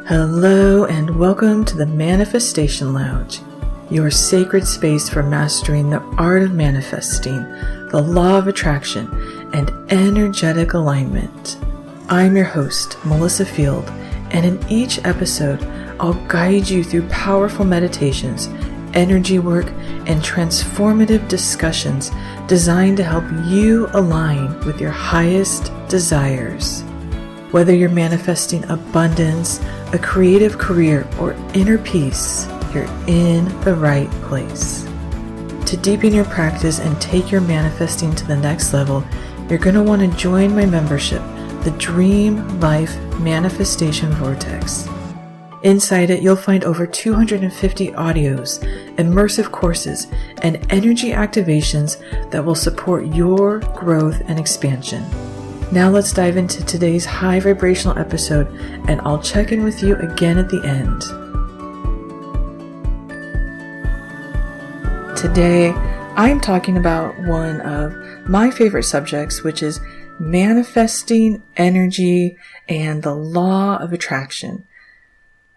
Hello and welcome to the Manifestation Lounge, your sacred space for mastering the art of manifesting, the law of attraction, and energetic alignment. I'm your host, Melissa Field, and in each episode, I'll guide you through powerful meditations, energy work, and transformative discussions designed to help you align with your highest desires. Whether you're manifesting abundance, a creative career, or inner peace, you're in the right place. To deepen your practice and take your manifesting to the next level, you're going to want to join my membership, the Dream Life Manifestation Vortex. Inside it, you'll find over 250 audios, immersive courses, and energy activations that will support your growth and expansion. Now let's dive into today's high vibrational episode, and I'll check in with you again at the end. Today, I'm talking about one of my favorite subjects, which is manifesting energy and the law of attraction.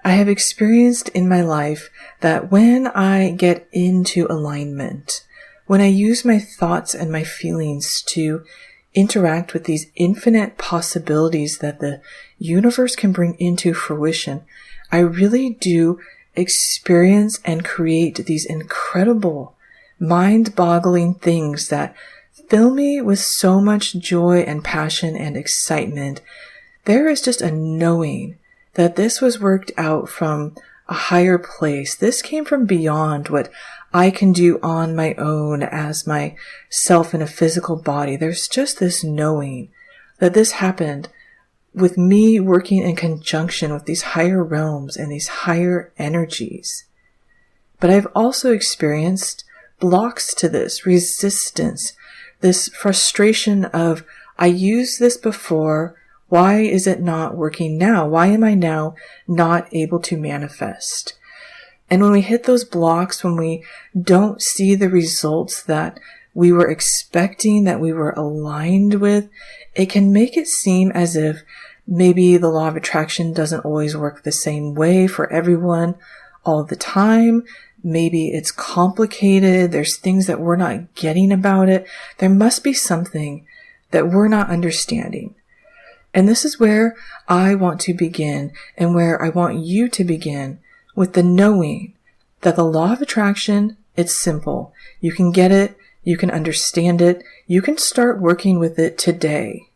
I have experienced in my life that when I get into alignment, when I use my thoughts and my feelings to interact with these infinite possibilities that the universe can bring into fruition, I really do experience and create these incredible, mind-boggling things that fill me with so much joy and passion and excitement. There is just a knowing that this was worked out from a higher place. This came from beyond what I can do on my own as myself in a physical body. There's just this knowing that this happened with me working in conjunction with these higher realms and these higher energies. But I've also experienced blocks to this, resistance, this frustration of, I used this before, why is it not working now? Why am I now not able to manifest? And when we hit those blocks, when we don't see the results that we were expecting, that we were aligned with, it can make it seem as if maybe the law of attraction doesn't always work the same way for everyone all the time. Maybe it's complicated. There's things that we're not getting about it. There must be something that we're not understanding. And this is where I want to begin, and where I want you to begin, with the knowing that the law of attraction, it's simple. You can get it. You can understand it. You can start working with it today.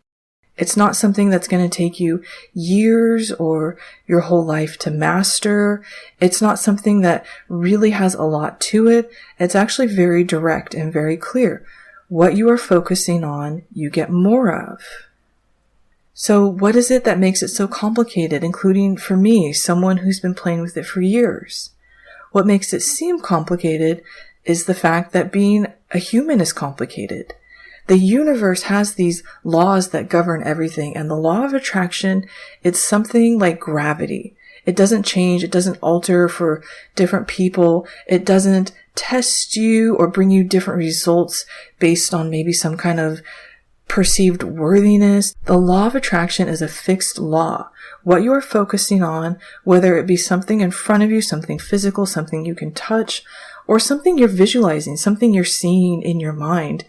It's not something that's going to take you years or your whole life to master. It's not something that really has a lot to it. It's actually very direct and very clear. What you are focusing on, you get more of. So what is it that makes it so complicated, including for me, someone who's been playing with it for years? What makes it seem complicated is the fact that being a human is complicated. The universe has these laws that govern everything, and the law of attraction, it's something like gravity. It doesn't change, it doesn't alter for different people, it doesn't test you or bring you different results based on maybe some kind of perceived worthiness. The law of attraction is a fixed law. What you are focusing on, whether it be something in front of you, something physical, something you can touch, or something you're visualizing, something you're seeing in your mind,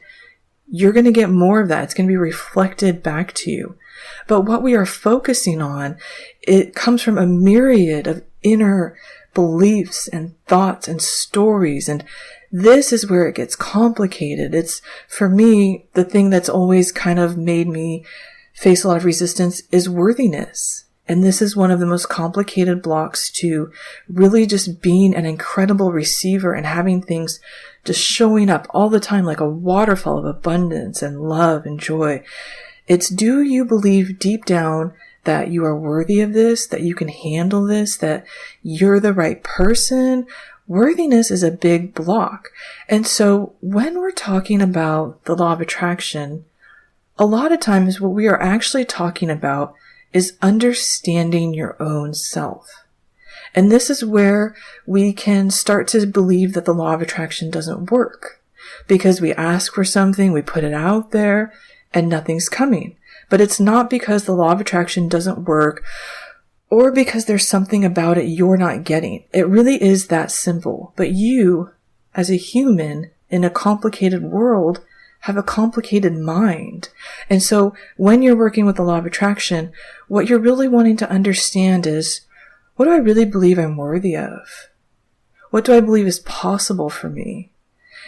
you're going to get more of that. It's going to be reflected back to you. But what we are focusing on, it comes from a myriad of inner beliefs and thoughts and stories, and this is where it gets complicated. It's, for me, the thing that's always kind of made me face a lot of resistance is worthiness. And this is one of the most complicated blocks to really just being an incredible receiver and having things just showing up all the time like a waterfall of abundance and love and joy. It's, do you believe deep down that you are worthy of this, that you can handle this, that you're the right person? Worthiness is a big block. And so when we're talking about the law of attraction, a lot of times what we are actually talking about is understanding your own self. And this is where we can start to believe that the law of attraction doesn't work, because we ask for something, we put it out there, and nothing's coming. But it's not because the law of attraction doesn't work, or because there's something about it you're not getting. It really is that simple. But you, as a human in a complicated world, have a complicated mind. And so when you're working with the law of attraction, what you're really wanting to understand is, what do I really believe I'm worthy of? What do I believe is possible for me?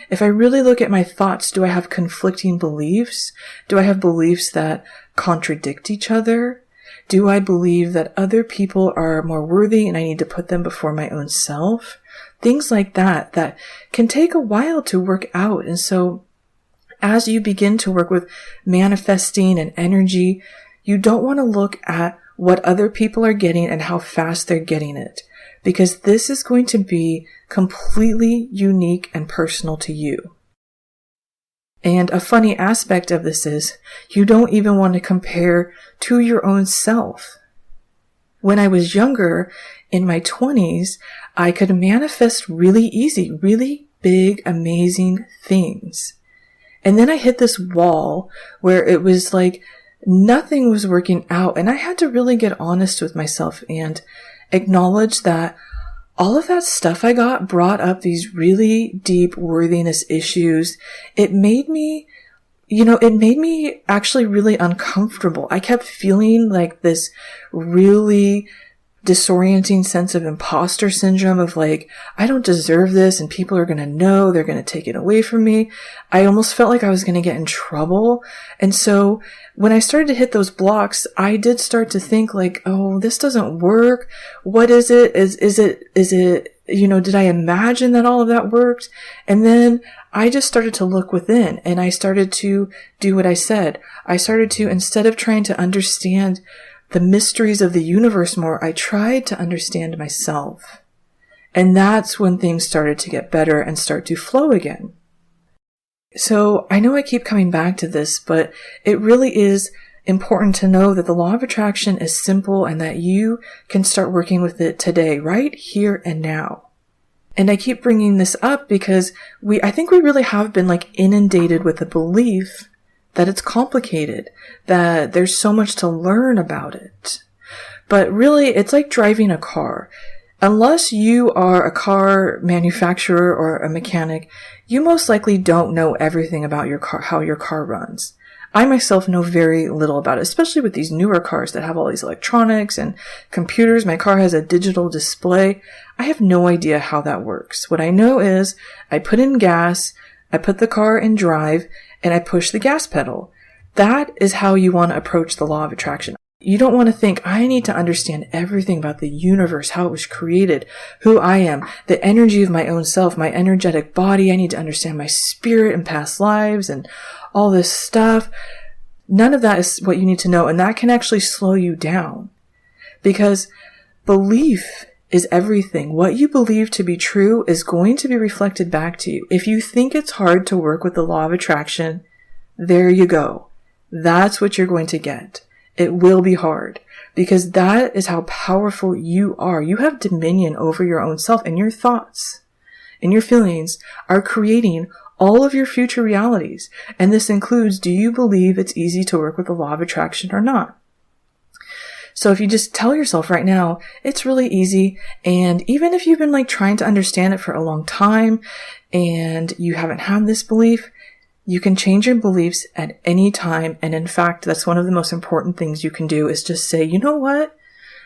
If I really look at my thoughts, do I have conflicting beliefs? Do I have beliefs that contradict each other? Do I believe that other people are more worthy and I need to put them before my own self? Things like that can take a while to work out. And so as you begin to work with manifesting and energy, you don't want to look at what other people are getting and how fast they're getting it, because this is going to be completely unique and personal to you. And a funny aspect of this is you don't even want to compare to your own self. When I was younger, in my 20s, I could manifest really easy, really big, amazing things. And then I hit this wall where it was like nothing was working out. And I had to really get honest with myself and acknowledge that all of that stuff I got brought up these really deep worthiness issues. It made me actually really uncomfortable. I kept feeling like this really disorienting sense of imposter syndrome of like, I don't deserve this and people are going to know, they're going to take it away from me. I almost felt like I was going to get in trouble. And so when I started to hit those blocks, I did start to think like, oh, this doesn't work. What is it? Is it, did I imagine that all of that worked? And then I just started to look within and I started to do what I said. I started to, instead of trying to understand the mysteries of the universe more, I tried to understand myself. And that's when things started to get better and start to flow again. So I know I keep coming back to this, but it really is important to know that the law of attraction is simple and that you can start working with it today, right here and now. And I keep bringing this up because I think we really have been like inundated with the belief that it's complicated, that there's so much to learn about it. But really, it's like driving a car. Unless you are a car manufacturer or a mechanic, you most likely don't know everything about your car, how your car runs. I myself know very little about it, especially with these newer cars that have all these electronics and computers. My car has a digital display. I have no idea how that works. What I know is I put in gas, I put the car in drive, and I push the gas pedal. That is how you want to approach the law of attraction. You don't want to think, I need to understand everything about the universe, how it was created, who I am, the energy of my own self, my energetic body. I need to understand my spirit and past lives and all this stuff. None of that is what you need to know. And that can actually slow you down because belief is everything. What you believe to be true is going to be reflected back to you. If you think it's hard to work with the law of attraction, there you go. That's what you're going to get. It will be hard because that is how powerful you are. You have dominion over your own self, and your thoughts and your feelings are creating all of your future realities. And this includes, do you believe it's easy to work with the law of attraction or not? So if you just tell yourself right now, it's really easy. And even if you've been trying to understand it for a long time and you haven't had this belief, you can change your beliefs at any time. And in fact, that's one of the most important things you can do is just say, you know what?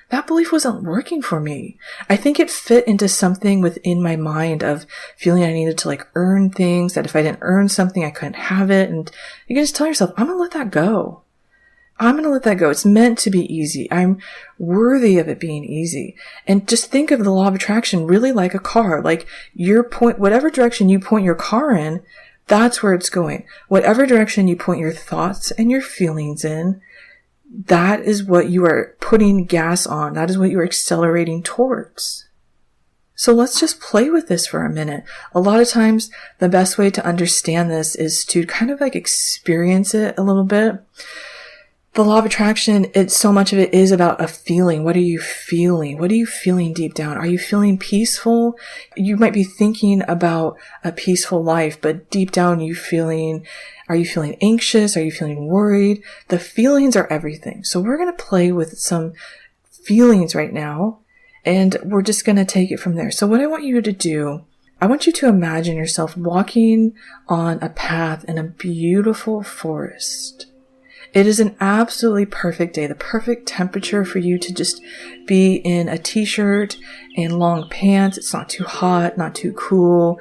That belief wasn't working for me. I think it fit into something within my mind of feeling I needed to earn things, that if I didn't earn something, I couldn't have it. And you can just tell yourself, I'm going to let that go. I'm going to let that go. It's meant to be easy. I'm worthy of it being easy. And just think of the law of attraction really like a car. Whatever direction you point your car in, that's where it's going. Whatever direction you point your thoughts and your feelings in, that is what you are putting gas on. That is what you are accelerating towards. So let's just play with this for a minute. A lot of times, the best way to understand this is to kind of experience it a little bit. The law of attraction, so much of it is about a feeling. What are you feeling? What are you feeling deep down? Are you feeling peaceful? You might be thinking about a peaceful life, but deep down are you feeling anxious? Are you feeling worried? The feelings are everything. So we're going to play with some feelings right now, and we're just going to take it from there. So what I want you to do, I want you to imagine yourself walking on a path in a beautiful forest. It is an absolutely perfect day, the perfect temperature for you to just be in a t-shirt and long pants. It's not too hot, not too cool.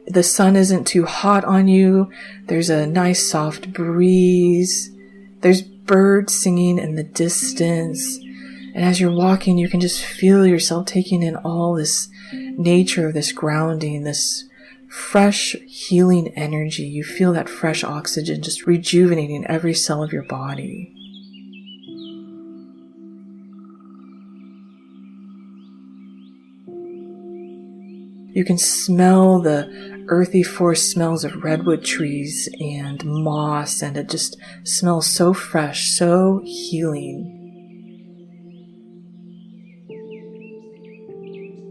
The sun isn't too hot on you. There's a nice soft breeze. There's birds singing in the distance. And as you're walking, you can just feel yourself taking in all this nature, this grounding, this fresh healing energy. You feel that fresh oxygen just rejuvenating every cell of your body. You can smell the earthy forest smells of redwood trees and moss, and it just smells so fresh, so healing.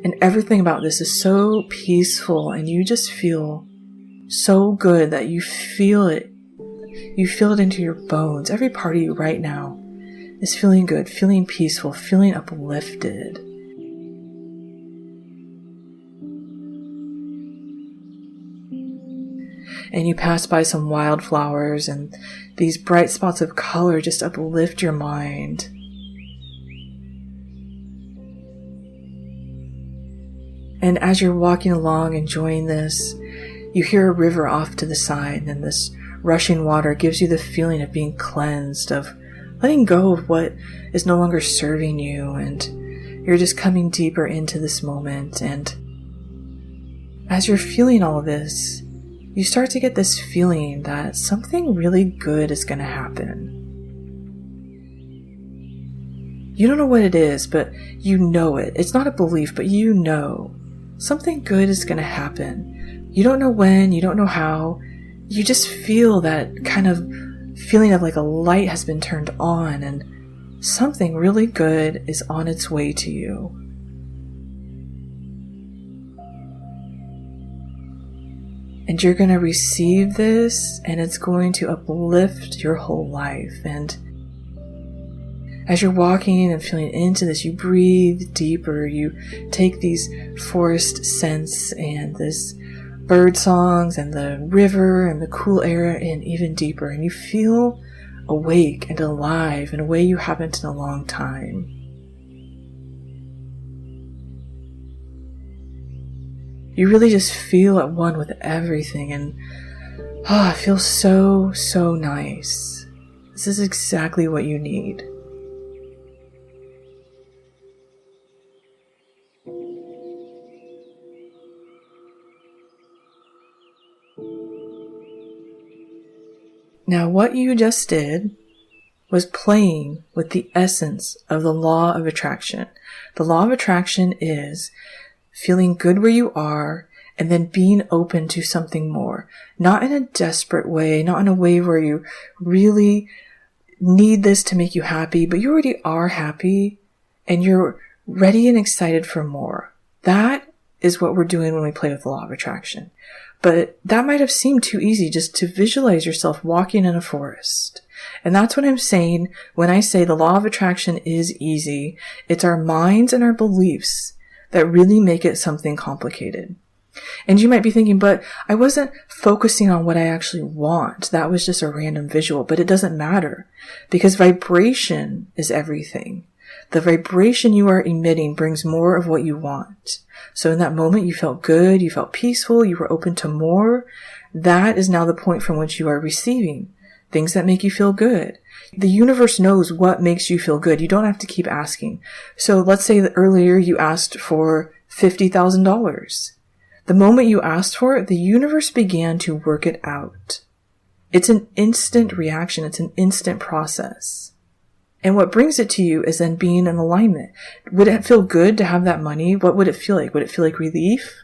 And everything about this is so peaceful, and you just feel so good that you feel it. You feel it into your bones. Every part of you right now is feeling good, feeling peaceful, feeling uplifted. And you pass by some wildflowers, and these bright spots of color just uplift your mind. And as you're walking along, enjoying this, you hear a river off to the side, and this rushing water gives you the feeling of being cleansed, of letting go of what is no longer serving you, and you're just coming deeper into this moment. And as you're feeling all of this, you start to get this feeling that something really good is going to happen. You don't know what it is, but you know it. It's not a belief, but you know. Something good is going to happen. You don't know when, you don't know how. You just feel that kind of feeling of like a light has been turned on, and something really good is on its way to you. And you're going to receive this, and it's going to uplift your whole life. And as you're walking and feeling into this, you breathe deeper. You take these forest scents and this bird songs and the river and the cool air in even deeper. And you feel awake and alive in a way you haven't in a long time. You really just feel at one with everything, and it feels so, so nice. This is exactly what you need. Now, what you just did was playing with the essence of the law of attraction. The law of attraction is feeling good where you are and then being open to something more. Not in a desperate way, not in a way where you really need this to make you happy, but you already are happy and you're ready and excited for more. That is what we're doing when we play with the law of attraction. But that might have seemed too easy just to visualize yourself walking in a forest. And that's what I'm saying when I say the law of attraction is easy. It's our minds and our beliefs that really make it something complicated. And you might be thinking, but I wasn't focusing on what I actually want. That was just a random visual, but it doesn't matter because vibration is everything. The vibration you are emitting brings more of what you want. So in that moment, you felt good, you felt peaceful, you were open to more. That is now the point from which you are receiving things that make you feel good. The universe knows what makes you feel good. You don't have to keep asking. So let's say that earlier you asked for $50,000. The moment you asked for it, the universe began to work it out. It's an instant reaction. It's an instant process. And what brings it to you is then being in alignment. Would it feel good to have that money? What would it feel like? Would it feel like relief?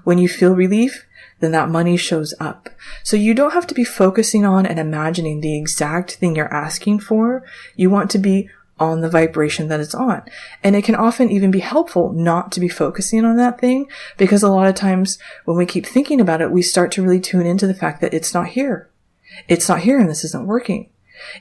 When you feel relief, then that money shows up. So you don't have to be focusing on and imagining the exact thing you're asking for. You want to be on the vibration that it's on. And it can often even be helpful not to be focusing on that thing, because a lot of times when we keep thinking about it, we start to really tune into the fact that it's not here. It's not here and this isn't working.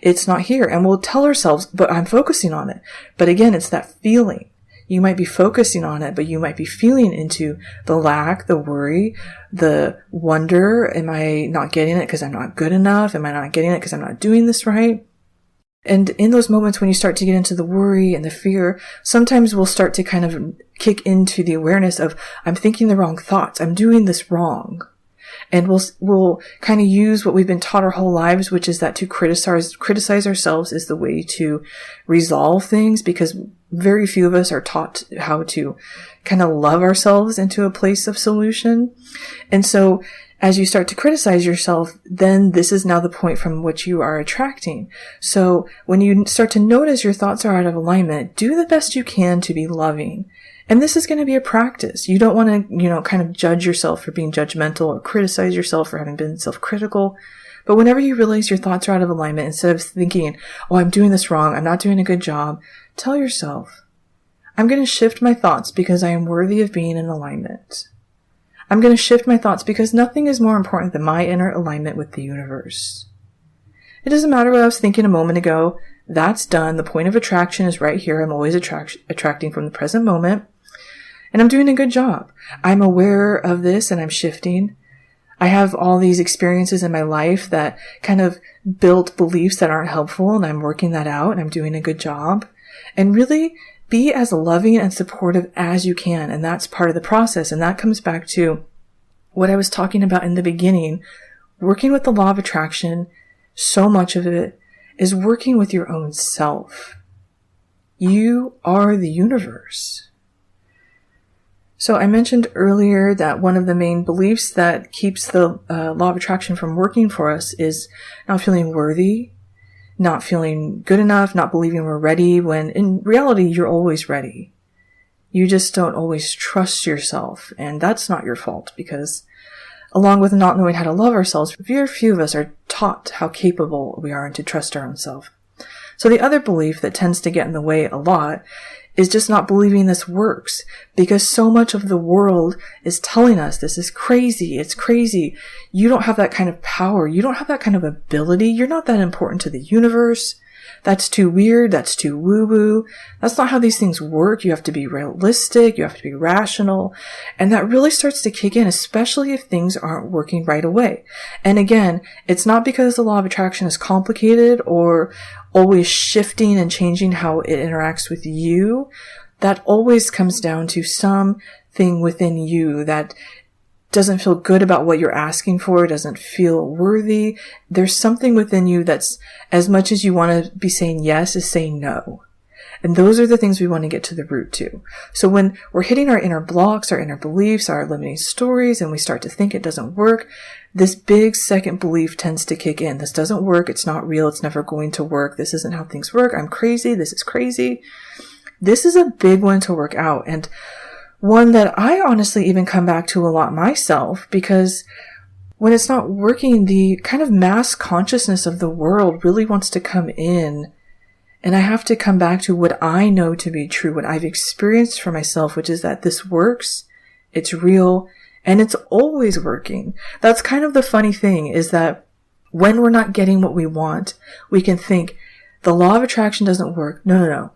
It's not here. And we'll tell ourselves, but I'm focusing on it. But again, it's that feeling. You might be focusing on it, but you might be feeling into the lack, the worry, the wonder. Am I not getting it because I'm not good enough? Am I not getting it because I'm not doing this right? And in those moments when you start to get into the worry and the fear, sometimes we'll start to kind of kick into the awareness of, I'm thinking the wrong thoughts. I'm doing this wrong. And we'll kind of use what we've been taught our whole lives, which is that to criticize ourselves is the way to resolve things, because very few of us are taught how to kind of love ourselves into a place of solution. And so as you start to criticize yourself, then this is now the point from which you are attracting. So when you start to notice your thoughts are out of alignment, do the best you can to be loving. And this is going to be a practice. You don't want to, kind of judge yourself for being judgmental or criticize yourself for having been self-critical. But whenever you realize your thoughts are out of alignment, instead of thinking, oh, I'm doing this wrong, I'm not doing a good job, tell yourself, I'm going to shift my thoughts because I am worthy of being in alignment. I'm going to shift my thoughts because nothing is more important than my inner alignment with the universe. It doesn't matter what I was thinking a moment ago. That's done. The point of attraction is right here. I'm always attracting from the present moment. And I'm doing a good job. I'm aware of this and I'm shifting. I have all these experiences in my life that kind of built beliefs that aren't helpful, and I'm working that out and I'm doing a good job. And really be as loving and supportive as you can. And that's part of the process. And that comes back to what I was talking about in the beginning. Working with the law of attraction, so much of it is working with your own self. You are the universe. So I mentioned earlier that one of the main beliefs that keeps the law of attraction from working for us is not feeling worthy, not feeling good enough, not believing we're ready, when in reality, you're always ready. You just don't always trust yourself. And that's not your fault, because along with not knowing how to love ourselves, very few of us are taught how capable we are and to trust our own self. So the other belief that tends to get in the way a lot is just not believing this works, because so much of the world is telling us this is crazy. It's crazy. You don't have that kind of power. You don't have that kind of ability. You're not that important to the universe. That's too weird. That's too woo-woo. That's not how these things work. You have to be realistic. You have to be rational. And that really starts to kick in, especially if things aren't working right away. And again, it's not because the law of attraction is complicated or always shifting and changing how it interacts with you. That always comes down to something within you that doesn't feel good about what you're asking for, doesn't feel worthy. There's something within you that's, as much as you want to be saying yes, is saying no. And those are the things we want to get to the root to. So when we're hitting our inner blocks, our inner beliefs, our limiting stories, and we start to think it doesn't work, this big second belief tends to kick in. This doesn't work. It's not real. It's never going to work. This isn't how things work. I'm crazy. This is crazy. This is a big one to work out. And one that I honestly even come back to a lot myself, because when it's not working, the kind of mass consciousness of the world really wants to come in. And I have to come back to what I know to be true, what I've experienced for myself, which is that this works, it's real, and it's always working. That's kind of the funny thing, is that when we're not getting what we want, we can think the law of attraction doesn't work. No.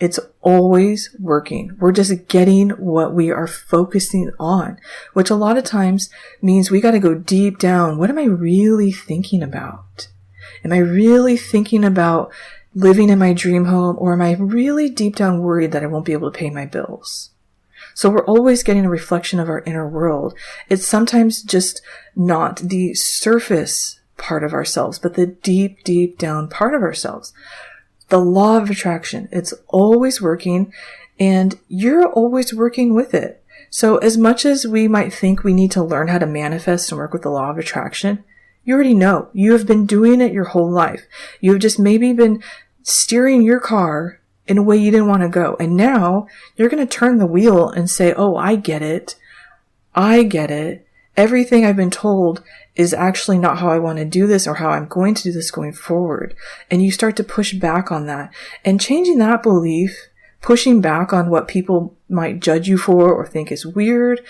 It's always working. We're just getting what we are focusing on, which a lot of times means we got to go deep down. What am I really thinking about? Am I really thinking about living in my dream home, or am I really deep down worried that I won't be able to pay my bills? So we're always getting a reflection of our inner world. It's sometimes just not the surface part of ourselves, but the deep, deep down part of ourselves. The law of attraction, it's always working, and you're always working with it. So as much as we might think we need to learn how to manifest and work with the law of attraction, you already know. You have been doing it your whole life. You have just maybe been steering your car in a way you didn't want to go. And now you're going to turn the wheel and say, oh, I get it. I get it. Everything I've been told is actually not how I want to do this or how I'm going to do this going forward. And you start to push back on that. And changing that belief pushing back on what people might judge you for or think is weird,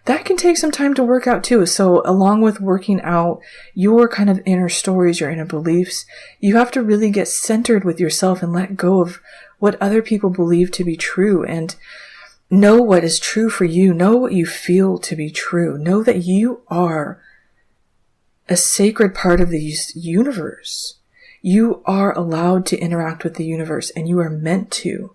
that can take some time to work out too. So along with working out your kind of inner stories, your inner beliefs, you have to really get centered with yourself and let go of what other people believe to be true, and know what is true for you. Know what you feel to be true. Know that you are a sacred part of the universe. You are allowed to interact with the universe, and you are meant to.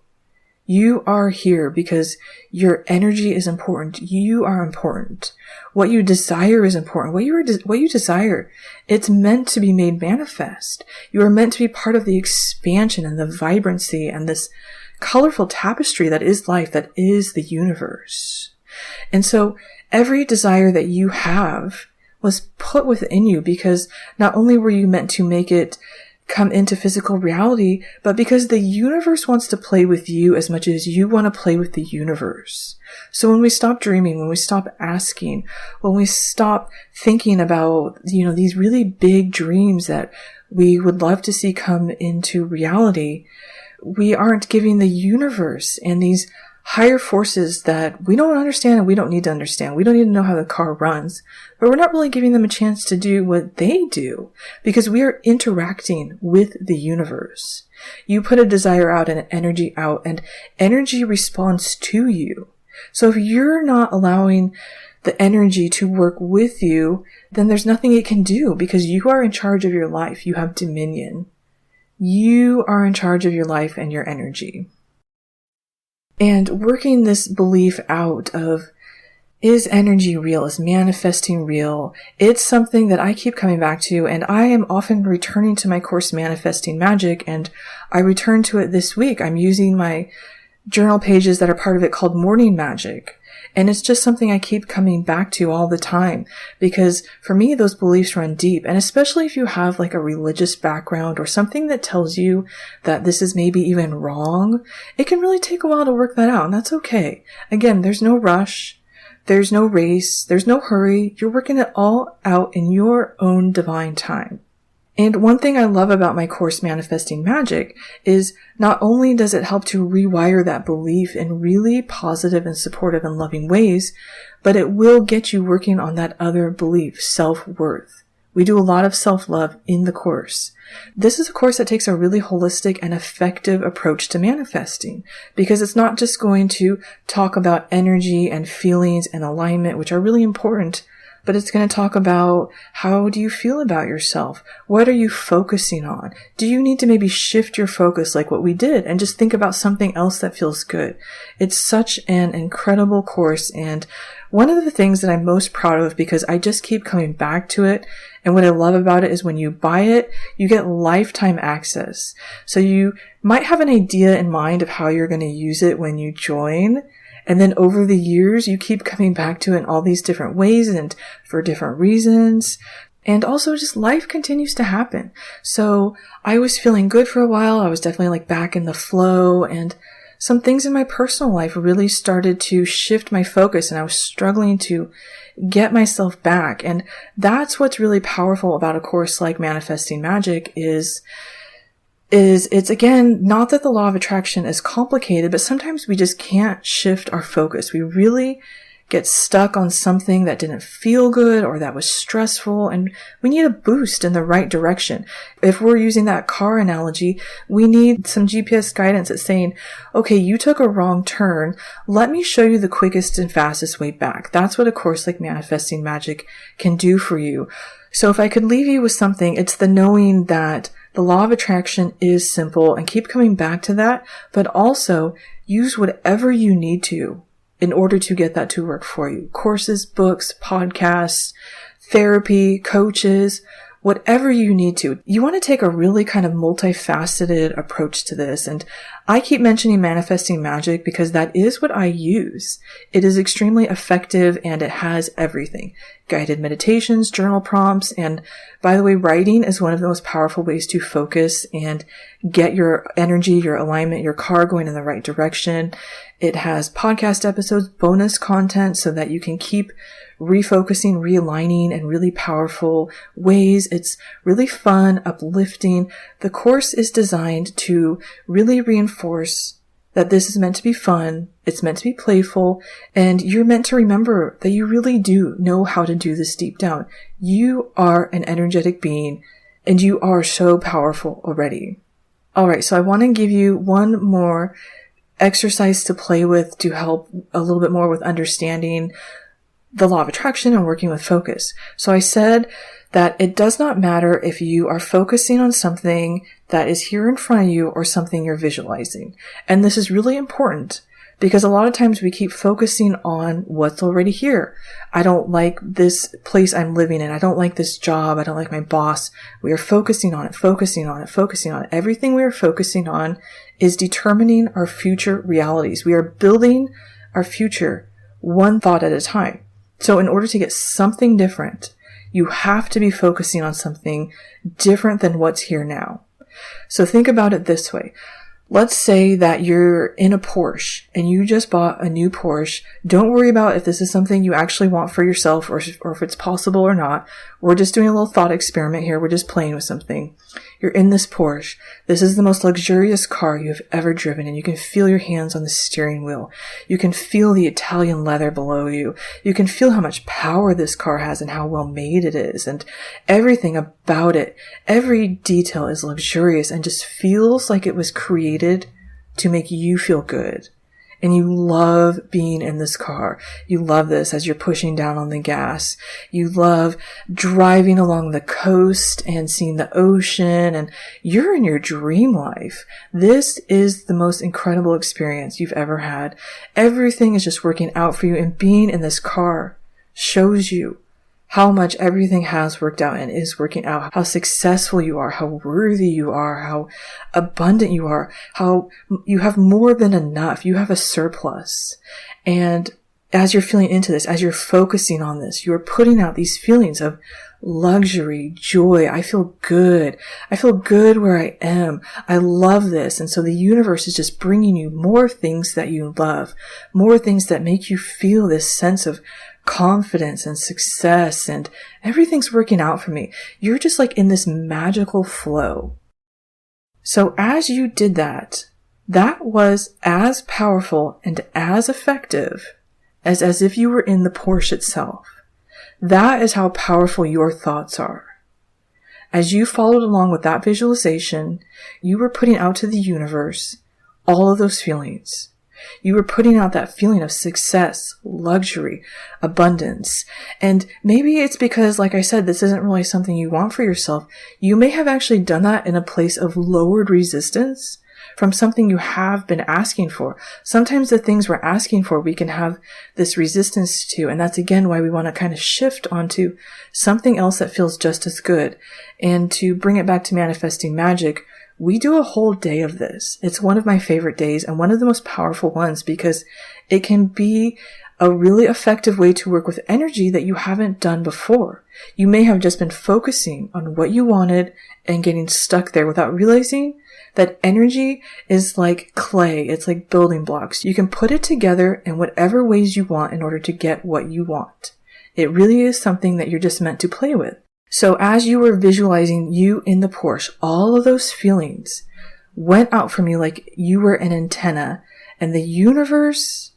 You are here because your energy is important. You are important. What you desire is important. What you desire, it's meant to be made manifest. You are meant to be part of the expansion and the vibrancy and this colorful tapestry that is life, that is the universe. And so every desire that you have was put within you because not only were you meant to make it come into physical reality, but because the universe wants to play with you as much as you want to play with the universe. So when we stop dreaming, when we stop asking, when we stop thinking about, these really big dreams that we would love to see come into reality, we aren't giving the universe and these higher forces that we don't understand and we don't need to understand. We don't need to know how the car runs, but we're not really giving them a chance to do what they do because we are interacting with the universe. You put a desire out and an energy out, and energy responds to you. So if you're not allowing the energy to work with you, then there's nothing it can do because you are in charge of your life. You have dominion. You are in charge of your life and your energy. And working this belief out of, is energy real? Is manifesting real? It's something that I keep coming back to, and I am often returning to my course, Manifesting Magic, and I returned to it this week. I'm using my journal pages that are part of it called Morning Magic. And it's just something I keep coming back to all the time because for me, those beliefs run deep. And especially if you have like a religious background or something that tells you that this is maybe even wrong, it can really take a while to work that out. And that's okay. Again, there's no rush. There's no race. There's no hurry. You're working it all out in your own divine time. And one thing I love about my course, Manifesting Magic, is not only does it help to rewire that belief in really positive and supportive and loving ways, but it will get you working on that other belief, self-worth. We do a lot of self-love in the course. This is a course that takes a really holistic and effective approach to manifesting because it's not just going to talk about energy and feelings and alignment, which are really important, but it's going to talk about how do you feel about yourself? What are you focusing on? Do you need to maybe shift your focus like what we did and just think about something else that feels good? It's such an incredible course, and one of the things that I'm most proud of because I just keep coming back to it, and what I love about it is when you buy it, you get lifetime access. So you might have an idea in mind of how you're going to use it when you join, and then over the years, you keep coming back to it in all these different ways and for different reasons. And also just life continues to happen. So I was feeling good for a while. I was definitely like back in the flow, and some things in my personal life really started to shift my focus, and I was struggling to get myself back. And that's what's really powerful about a course like Manifesting Magic is it's again, not that the law of attraction is complicated, but sometimes we just can't shift our focus. We really get stuck on something that didn't feel good or that was stressful, and we need a boost in the right direction. If we're using that car analogy, we need some GPS guidance that's saying, okay, you took a wrong turn. Let me show you the quickest and fastest way back. That's what a course like Manifesting Magic can do for you. So if I could leave you with something, it's the knowing that the law of attraction is simple, and keep coming back to that, but also use whatever you need to in order to get that to work for you. Courses, books, podcasts, therapy, coaches, whatever you need to. You want to take a really kind of multifaceted approach to this. And I keep mentioning Manifesting Magic because that is what I use. It is extremely effective, and it has everything. Guided meditations, journal prompts, and by the way, writing is one of the most powerful ways to focus and get your energy, your alignment, your car going in the right direction. It has podcast episodes, bonus content so that you can keep refocusing, realigning in really powerful ways. It's really fun, uplifting. The course is designed to really reinforce that this is meant to be fun, it's meant to be playful, and you're meant to remember that you really do know how to do this deep down. You are an energetic being, and you are so powerful already. Alright, so I want to give you one more exercise to play with to help a little bit more with understanding the law of attraction and working with focus. So I said that it does not matter if you are focusing on something that is here in front of you or something you're visualizing. And this is really important because a lot of times we keep focusing on what's already here. I don't like this place I'm living in. I don't like this job. I don't like my boss. We are focusing on it, focusing on it, focusing on it. Everything we are focusing on is determining our future realities. We are building our future one thought at a time. So in order to get something different, you have to be focusing on something different than what's here now. So think about it this way. Let's say that you're in a Porsche and you just bought a new Porsche. Don't worry about if this is something you actually want for yourself or if it's possible or not. We're just doing a little thought experiment here. We're just playing with something. You're in this Porsche. This is the most luxurious car you have ever driven, and you can feel your hands on the steering wheel. You can feel the Italian leather below you. You can feel how much power this car has and how well made it is, and everything about it. Every detail is luxurious and just feels like it was created to make you feel good. And you love being in this car. You love this as you're pushing down on the gas. You love driving along the coast and seeing the ocean, and you're in your dream life. This is the most incredible experience you've ever had. Everything is just working out for you, and being in this car shows you how much everything has worked out and is working out, how successful you are, how worthy you are, how abundant you are, how you have more than enough. You have a surplus. And as you're feeling into this, as you're focusing on this, you're putting out these feelings of luxury, joy. I feel good. I feel good where I am. I love this. And so the universe is just bringing you more things that you love, more things that make you feel this sense of confidence and success, and everything's working out for me. You're just like in this magical flow. So as you did that, that was as powerful and as effective as if you were in the Porsche itself. That is how powerful your thoughts are. As you followed along with that visualization, you were putting out to the universe all of those feelings. You were putting out that feeling of success, luxury, abundance. And maybe it's because, like I said, this isn't really something you want for yourself. You may have actually done that in a place of lowered resistance from something you have been asking for. Sometimes the things we're asking for, we can have this resistance to. And that's again why we want to kind of shift onto something else that feels just as good. And to bring it back to manifesting magic, we do a whole day of this. It's one of my favorite days and one of the most powerful ones because it can be a really effective way to work with energy that you haven't done before. You may have just been focusing on what you wanted and getting stuck there without realizing that energy is like clay. It's like building blocks. You can put it together in whatever ways you want in order to get what you want. It really is something that you're just meant to play with. So as you were visualizing you in the Porsche, all of those feelings went out from you like you were an antenna, and the universe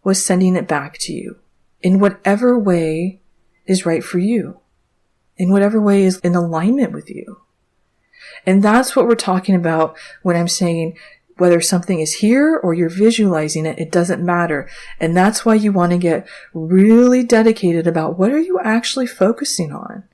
was sending it back to you in whatever way is right for you, in whatever way is in alignment with you. And that's what we're talking about when I'm saying whether something is here or you're visualizing it, it doesn't matter. And that's why you want to get really dedicated about what are you actually focusing on.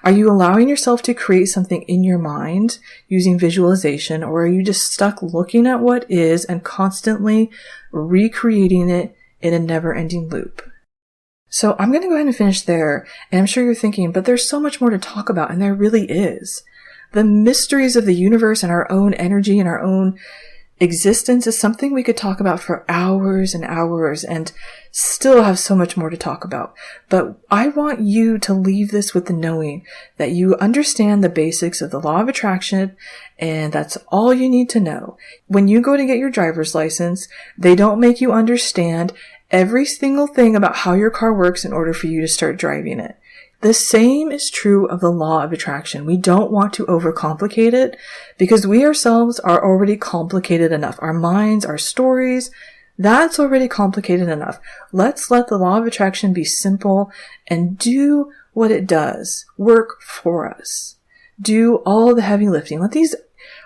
Are you allowing yourself to create something in your mind using visualization, or are you just stuck looking at what is and constantly recreating it in a never-ending loop? So I'm going to go ahead and finish there, and I'm sure you're thinking, but there's so much more to talk about, and there really is. The mysteries of the universe and our own energy and our own existence is something we could talk about for hours and hours and still have so much more to talk about. But I want you to leave this with the knowing that you understand the basics of the law of attraction, and that's all you need to know. When you go to get your driver's license, they don't make you understand every single thing about how your car works in order for you to start driving it. The same is true of the law of attraction. We don't want to overcomplicate it because we ourselves are already complicated enough. Our minds, our stories, that's already complicated enough. Let's let the law of attraction be simple and do what it does. Work for us. Do all the heavy lifting. Let these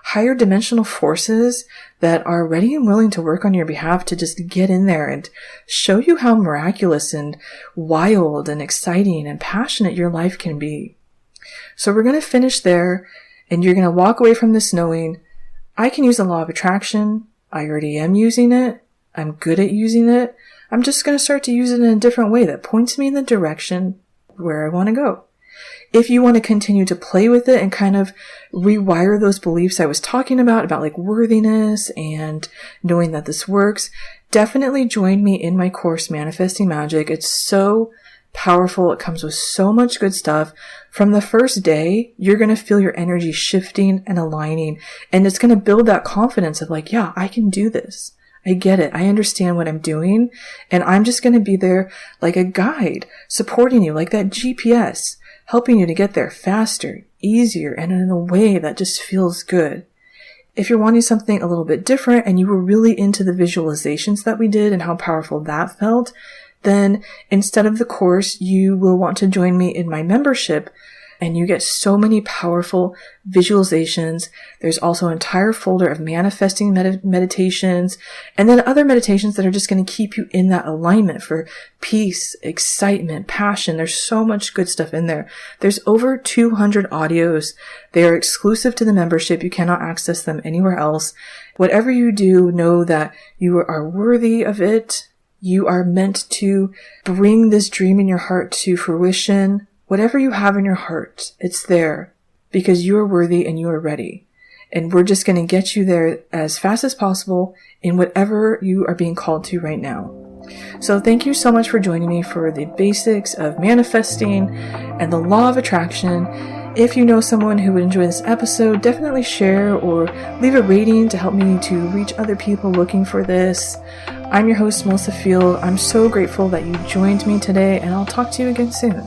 higher dimensional forces that are ready and willing to work on your behalf to just get in there and show you how miraculous and wild and exciting and passionate your life can be. So we're going to finish there, and you're going to walk away from this knowing, I can use the law of attraction. I already am using it. I'm good at using it. I'm just going to start to use it in a different way that points me in the direction where I want to go. If you want to continue to play with it and kind of rewire those beliefs I was talking about like worthiness and knowing that this works, definitely join me in my course, Manifesting Magic. It's so powerful. It comes with so much good stuff. From the first day, you're going to feel your energy shifting and aligning, and it's going to build that confidence of like, yeah, I can do this. I get it. I understand what I'm doing, and I'm just going to be there like a guide, supporting you like that GPS, helping you to get there faster, easier, and in a way that just feels good. If you're wanting something a little bit different and you were really into the visualizations that we did and how powerful that felt, then instead of the course, you will want to join me in my membership, and you get so many powerful visualizations. There's also an entire folder of manifesting meditations, and then other meditations that are just going to keep you in that alignment for peace, excitement, passion. There's so much good stuff in there. There's over 200 audios. They are exclusive to the membership. You cannot access them anywhere else. Whatever you do, know that you are worthy of it. You are meant to bring this dream in your heart to fruition. Whatever you have in your heart, it's there because you are worthy and you are ready. And we're just going to get you there as fast as possible in whatever you are being called to right now. So thank you so much for joining me for the basics of manifesting and the law of attraction. If you know someone who would enjoy this episode, definitely share or leave a rating to help me to reach other people looking for this. I'm your host, Melissa Field. I'm so grateful that you joined me today, and I'll talk to you again soon.